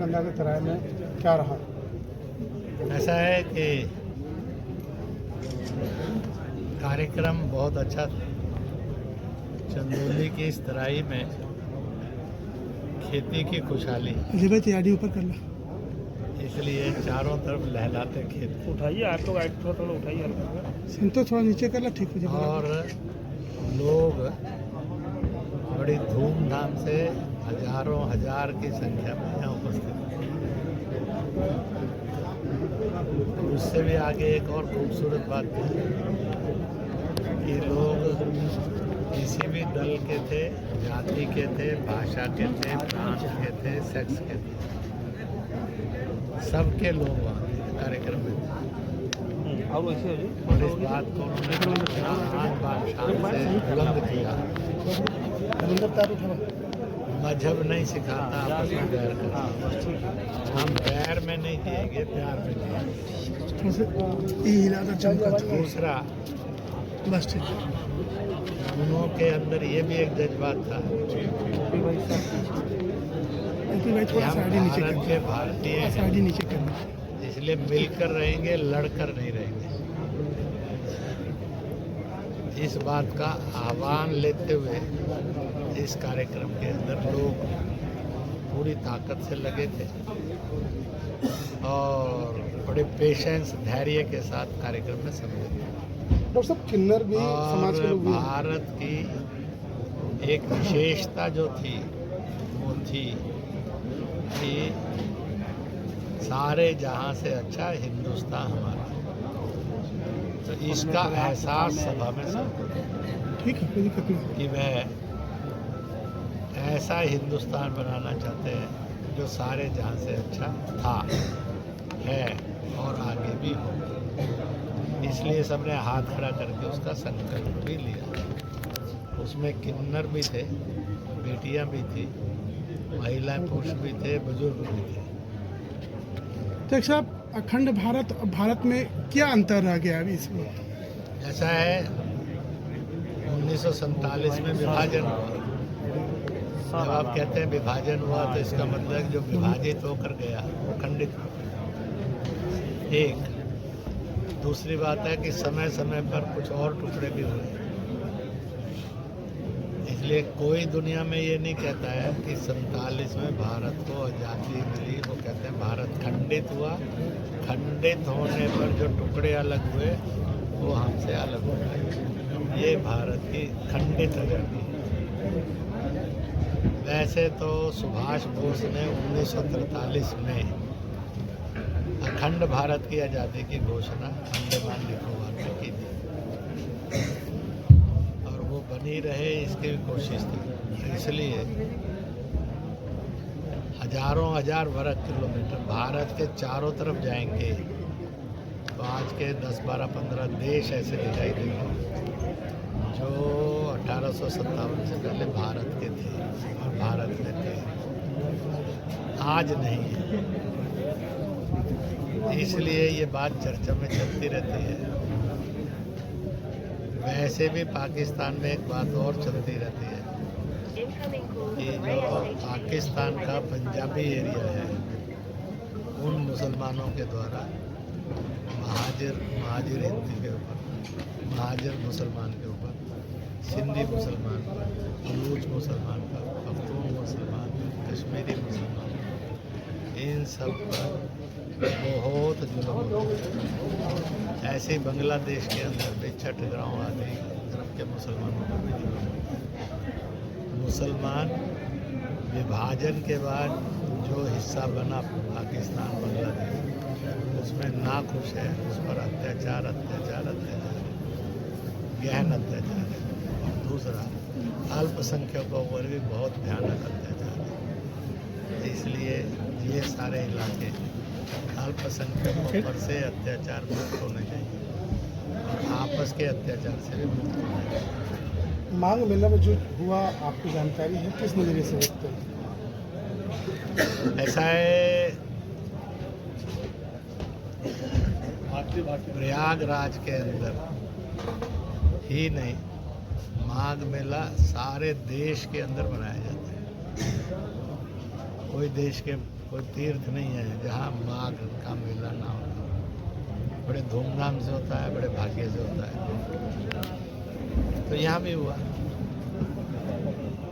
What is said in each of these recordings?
गंगा के तराई में क्या रहा? ऐसा है कि कार्यक्रम बहुत अच्छा था। चंदौली की इस तराई में खेती की खुशहाली, ऊपर कर ला। इसलिए चारों तरफ लहलाते खेत उठाइए आप लोग, थोड़ा उठाइए हल्का। संतोष थोड़ा नीचे कर ला, ठीक हो जाएगा। और लोग बड़ी धूमधाम से हजारों हजार की संख्या में यहाँ उपस्थित हैं। उससे भी आगे एक और खूबसूरत बात थी कि लोग किसी भी दल के थे, जाति के थे, भाषा के थे, प्रांत के थे, सेक्स के थे, सबके लोग वहाँ कार्यक्रम में थे। और वैसे और इस बात को उन्होंने आन बान शान से बुलंद किया। मजहब नहीं सिखाता आपस में बैर करना, हम बैर में नहीं जिएंगे, प्यार में जिएंगे। दूसरा, बस ठीक। उनके अंदर ये भी एक जज्बात था कि हम भारत के भारतीय हैं, इसलिए मिलकर रहेंगे, लड़कर नहीं रहेंगे। इस बात का आह्वान लेते हुए इस कार्यक्रम के अंदर लोग पूरी ताकत से लगे थे और बड़े पेशेंस, धैर्य के साथ कार्यक्रम में सम्मिलित थे। डॉक्टर साहब, किन्नर भी समाज के और लोग भी हैं। भारत की एक विशेषता जो थी वो थी कि सारे जहां से अच्छा हिंदुस्तान हमारा, तो इसका एहसास सभा में सबको ठीक है, कोई दिक्कत नहीं। कि वह ऐसा हिंदुस्तान बनाना चाहते हैं जो सारे जहां से अच्छा था, है और आगे भी हो। इसलिए सबने हाथ खड़ा करके उसका संकल्प भी लिया। उसमें किन्नर भी थे, बेटियां भी थी, महिला पुरुष भी थे, बुजुर्ग भी थे। तो साहब, अखंड भारत और भारत में क्या अंतर रह गया अभी इसमें? ऐसा है, 1947 में विभाजन हुआ। जब आप कहते हैं विभाजन हुआ तो इसका मतलब जो विभाजित होकर गया वो खंडित हो। एक दूसरी बात है कि समय समय पर कुछ और टुकड़े भी हुए, इसलिए कोई दुनिया में ये नहीं कहता है कि 47 में भारत को आज़ादी मिली। वो कहते हैं भारत खंडित हुआ, खंडित होने पर जो टुकड़े अलग हुए वो हमसे अलग हो गए। ये भारत की खंडित आज़ादी है। वैसे तो सुभाष बोस ने 1943 में अखंड भारत की आज़ादी की घोषणा अंडमान निकोबार में की थी और वो बनी रहे इसकी भी कोशिश थी। इसलिए हजारों हजार वर्ग किलोमीटर भारत के चारों तरफ जाएंगे तो आज के 10, 12, 15 देश ऐसे दिखाई देंगे जो 1857 से पहले भारत के थे और भारत में थे, आज नहीं है। इसलिए ये बात चर्चा में चलती रहती है। वैसे भी पाकिस्तान में एक बात और चलती रहती है कि जो पाकिस्तान का पंजाबी एरिया है उन मुसलमानों के द्वारा महाजिर हिंदी के ऊपर, महाजिर मुसलमान के ऊपर, सिंधी मुसलमान पर, बलूच मुसलमान पर, पख्तून मुसलमान पर, कश्मीरी मुसलमान पर, इन सब पर बहुत जुल्म होता है। ऐसे ही बांग्लादेश के अंदर भी चट्टग्राम आदि तरफ के मुसलमानों पर भी जुल्म होता है। मुसलमान विभाजन के बाद जो हिस्सा बना पाकिस्तान, बांग्लादेश, उसमें नाखुश है, उस पर अत्याचार गहन अत्याचार है। और दूसरा, अल्पसंख्यकों पर भी बहुत भयानक अत्याचार है। इसलिए ये सारे इलाके अल्पसंख्यकों पर से अत्याचार मुक्त होने चाहिए और आपस के अत्याचार से भी मुक्त होने चाहिए। मांग मेला में जो हुआ, आपको जानकारी है, किस नजरिए से देखते हैं? ऐसा है, प्रयागराज के अंदर ही नहीं, माघ मेला सारे देश के अंदर मनाया जाता है। कोई देश के कोई तीर्थ नहीं है जहाँ माघ का मेला ना हो। बड़े धूमधाम से होता है, बड़े भाग्य से होता है। तो यहाँ भी हुआ,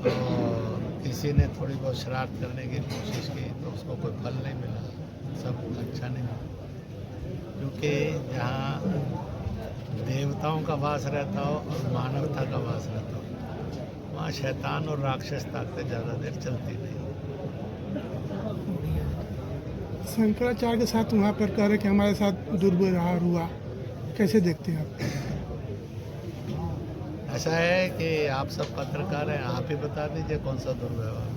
और किसी ने थोड़ी बहुत शरारत करने की कोशिश की तो उसको कोई फल नहीं मिला, सब अच्छा नहीं मिला। क्योंकि जहाँ देवताओं का वास रहता हो और मानवता का वास रहता हो, वहाँ शैतान और राक्षस ताकतें ज़्यादा देर चलती नहीं। शंकराचार्य के साथ वहाँ पर कह रहे कि हमारे साथ दुर्व्यवहार हुआ, कैसे देखते हैं आप? ऐसा है कि आप सब पत्रकार हैं, आप ही बता दीजिए कौन सा दुर्व्यवहार।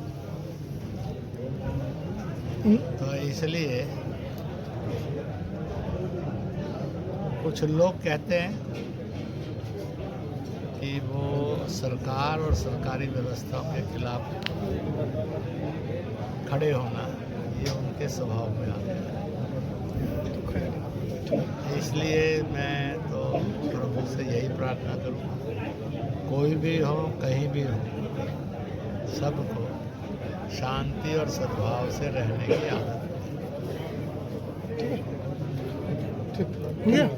तो इसलिए कुछ लोग कहते हैं कि वो सरकार और सरकारी व्यवस्थाओं के खिलाफ खड़े होना ये उनके स्वभाव में आ गया है। इसलिए मैं तो प्रभु से यही प्रार्थना करूँगा, कोई भी हो कहीं भी हो, सबको शांति और सद्भाव से रहने की आदत। ठीक हो गया।